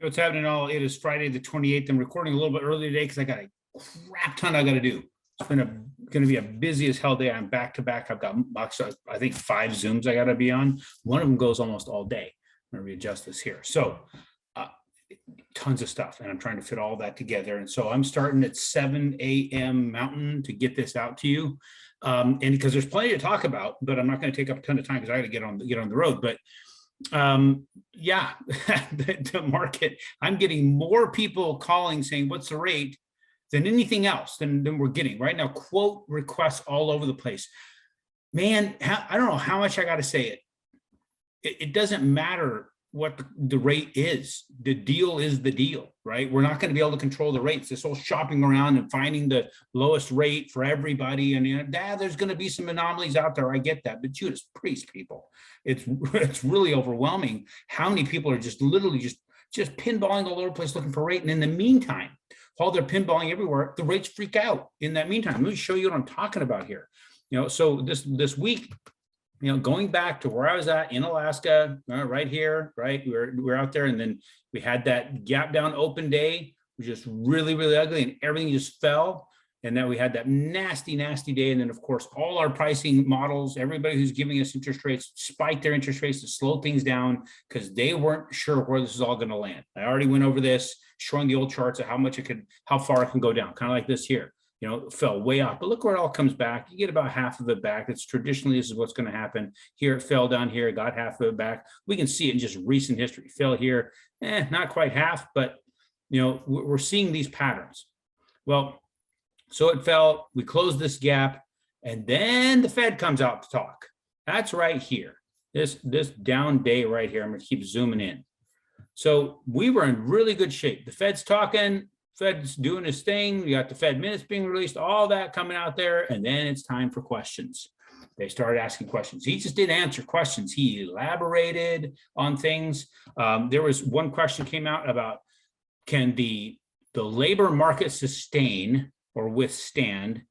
What's happening all? It is Friday the 28th. I'm recording a little bit early today because I got a crap ton I got to do. It's been going to be a busy as hell day. I'm back to back. I've got, I think, 5 Zooms I got to be on. One of them goes almost all day. I'm going to readjust this here. So tons of stuff, and I'm trying to fit all that together. And so I'm starting at 7 a.m. Mountain to get this out to you. And because there's plenty to talk about, but I'm not going to take up a ton of time because I got to get on the road. But yeah, the market, I'm getting more people calling saying, what's the rate, than anything else than we're getting right now. Quote requests all over the place. Man, I don't know how much I got to say it. It doesn't matter what the rate is. The deal is the deal, right? We're not going to be able to control the rates. This whole shopping around and finding the lowest rate for everybody. And there's going to be some anomalies out there. I get that, but Judas Priest, people, it's really overwhelming how many people are just literally just pinballing all over the place looking for rate. And in the meantime, while they're pinballing everywhere, the rates freak out in that meantime. Let me show you what I'm talking about here. So this week, going back to where I was at in Alaska, right here, right? We're out there, and then we had that gap down open day, which was just really, really ugly, and everything just fell. And then we had that nasty, nasty day. And then, of course, all our pricing models, everybody who's giving us interest rates, spiked their interest rates to slow things down because they weren't sure where this is all going to land. I already went over this, showing the old charts of how far it can go down, kind of like this here. It fell way off, but look where it all comes back. You get about half of it back. It's traditionally, this is what's going to happen. Here it fell down here, got half of it back. We can see it in just recent history. Fell here, not quite half, but we're seeing these patterns. Well, so it fell, we closed this gap, and then the Fed comes out to talk. That's right here, this down day right here. I'm going to keep zooming in. So we were in really good shape. The Fed's talking, Fed's doing his thing. We got the Fed minutes being released, all that coming out there. And then it's time for questions. They started asking questions. He just didn't answer questions. He elaborated on things. There was one question came out about, can the labor market sustain or withstand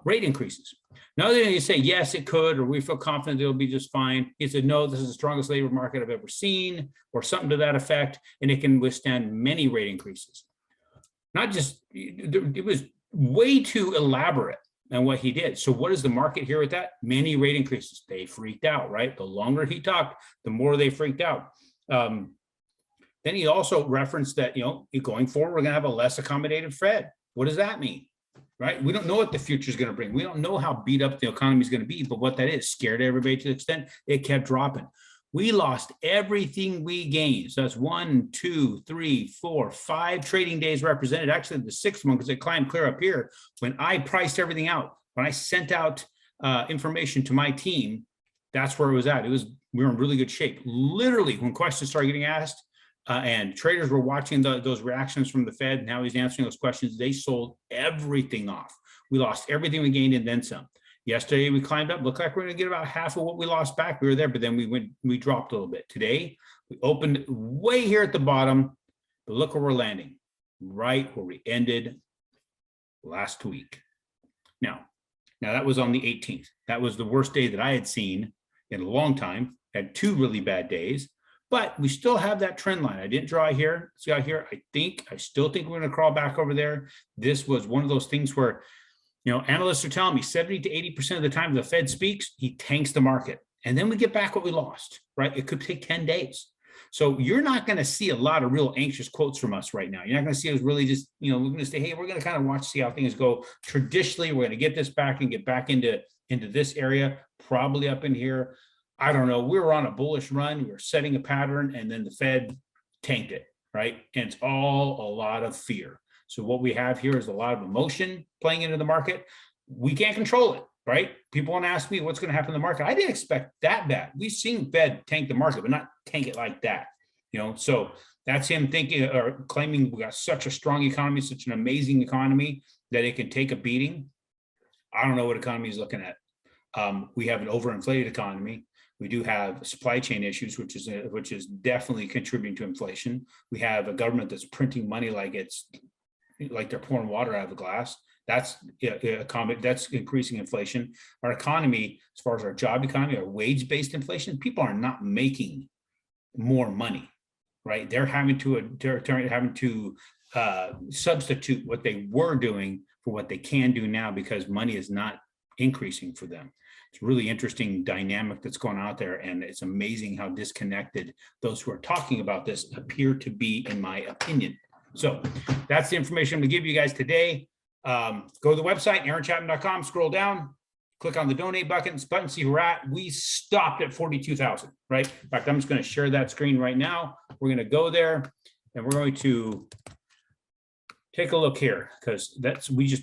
rate increases? Now, then you say, yes, it could, or we feel confident it'll be just fine. He said, no, this is the strongest labor market I've ever seen, or something to that effect, and it can withstand many rate increases. Not just, it was way too elaborate on what he did. So what does the market hear with that? Many rate increases. They freaked out, right? The longer he talked, the more they freaked out. Then he also referenced that, going forward, we're going to have a less accommodative Fed. What does that mean? Right? We don't know what the future is going to bring. We don't know how beat up the economy is going to be, but what that is, scared everybody to the extent it kept dropping. We lost everything we gained. So that's 1, 2, 3, 4, 5 trading days represented. Actually, the 6th one, because it climbed clear up here. When I priced everything out, when I sent out information to my team, that's where it was at. We were in really good shape. Literally, when questions started getting asked, and traders were watching those reactions from the Fed and how he's answering those questions, they sold everything off. We lost everything we gained and then some. Yesterday, we climbed up, looked like we're going to get about half of what we lost back. We were there, but then we dropped a little bit. Today, we opened way here at the bottom, but look where we're landing, right where we ended last week. Now that was on the 18th. That was the worst day that I had seen in a long time. Had 2 really bad days. But we still have that trend line. I didn't draw here. See out here. I still think we're going to crawl back over there. This was one of those things where, analysts are telling me 70 to 80% of the time the Fed speaks, he tanks the market. And then we get back what we lost, right? It could take 10 days. So you're not going to see a lot of real anxious quotes from us right now. You're not going to see us really just, we're going to say, hey, we're going to kind of watch, see how things go. Traditionally, we're going to get this back and get back into this area, probably up in here. I don't know. We were on a bullish run. We were setting a pattern, and then the Fed tanked it, right? And it's all a lot of fear. So what we have here is a lot of emotion playing into the market. We can't control it, right? People want to ask me what's going to happen in the market. I didn't expect that bad. We've seen Fed tank the market, but not tank it like that. So that's him thinking or claiming we got such a strong economy, such an amazing economy that it can take a beating. I don't know what economy he's looking at. We have an overinflated economy. We do have supply chain issues, which is definitely contributing to inflation. We have a government that's printing money like they're pouring water out of a glass. That's increasing inflation. Our economy, as far as our job economy, our wage-based inflation, people are not making more money. right? They're having to substitute what they were doing for what they can do now because money is not increasing for them. It's a really interesting dynamic that's going on out there, and it's amazing how disconnected those who are talking about this appear to be, in my opinion. So that's the information I'm going to give you guys today. Go to the website, aaron.chapman.com, scroll down, click on the donate button, see where we're at. We stopped at 42,000, right? In fact, I'm just going to share that screen right now. We're going to go there and we're going to take a look here because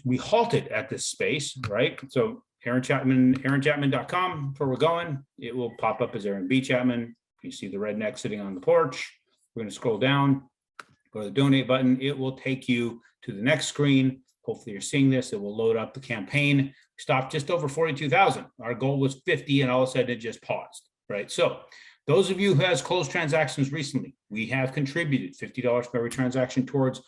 we halted at this space, right? So aaron.chapman.com, where we're going. It will pop up as Aaron B. Chapman. You see the redneck sitting on the porch. We're going to scroll down, go to the donate button. It will take you to the next screen. Hopefully you're seeing this. It will load up the campaign. Stopped just over 42,000. Our goal was 50 and all of a sudden it just paused, right? So those of you who has closed transactions recently, we have contributed $50 for every transaction towards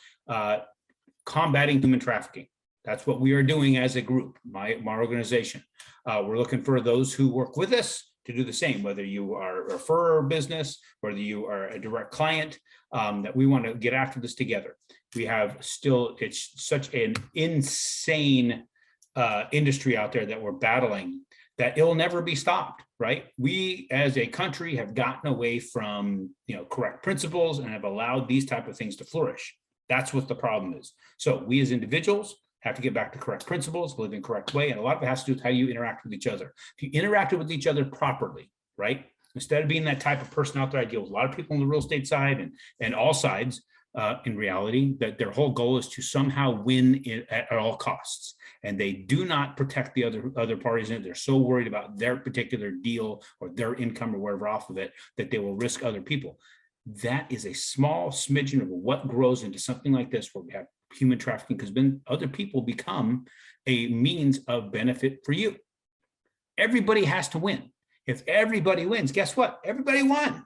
combating human trafficking. That's what we are doing as a group, my organization. We're looking for those who work with us to do the same, whether you are a referrer business, whether you are a direct client, that we want to get after this together. We have still, it's such an insane industry out there that we're battling that it'll never be stopped, right? We as a country have gotten away from, correct principles and have allowed these type of things to flourish. That's what the problem is. So we as individuals have to get back to correct principles, live in correct way. And a lot of it has to do with how you interact with each other. If you interacted with each other properly, right? Instead of being that type of person out there, I deal with a lot of people on the real estate side and all sides, in reality, that their whole goal is to somehow win at all costs. And they do not protect the other parties in it. They're so worried about their particular deal or their income or whatever off of it, that they will risk other people. That is a small smidgen of what grows into something like this, where we have human trafficking, because then other people become a means of benefit for you. Everybody has to win. If everybody wins, guess what? Everybody won.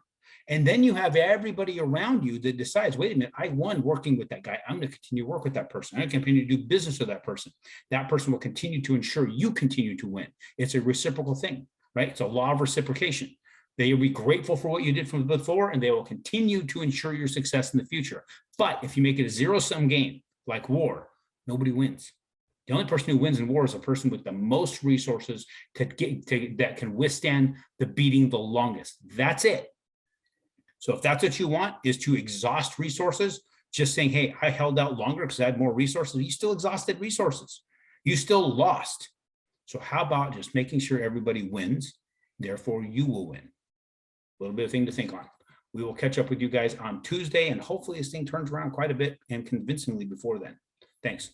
And then you have everybody around you that decides, wait a minute, I won working with that guy. I'm going to continue to work with that person. I'm going to continue to do business with that person. That person will continue to ensure you continue to win. It's a reciprocal thing, right? It's a law of reciprocation. They will be grateful for what you did from before, and they will continue to ensure your success in the future. But if you make it a zero-sum game, like war, nobody wins. The only person who wins in war is a person with the most resources that can withstand the beating the longest. That's it. So if that's what you want, is to exhaust resources, just saying, hey, I held out longer because I had more resources. You still exhausted resources. You still lost. So how about just making sure everybody wins? Therefore, you will win. A little bit of thing to think on. We will catch up with you guys on Tuesday, and hopefully this thing turns around quite a bit and convincingly before then. Thanks.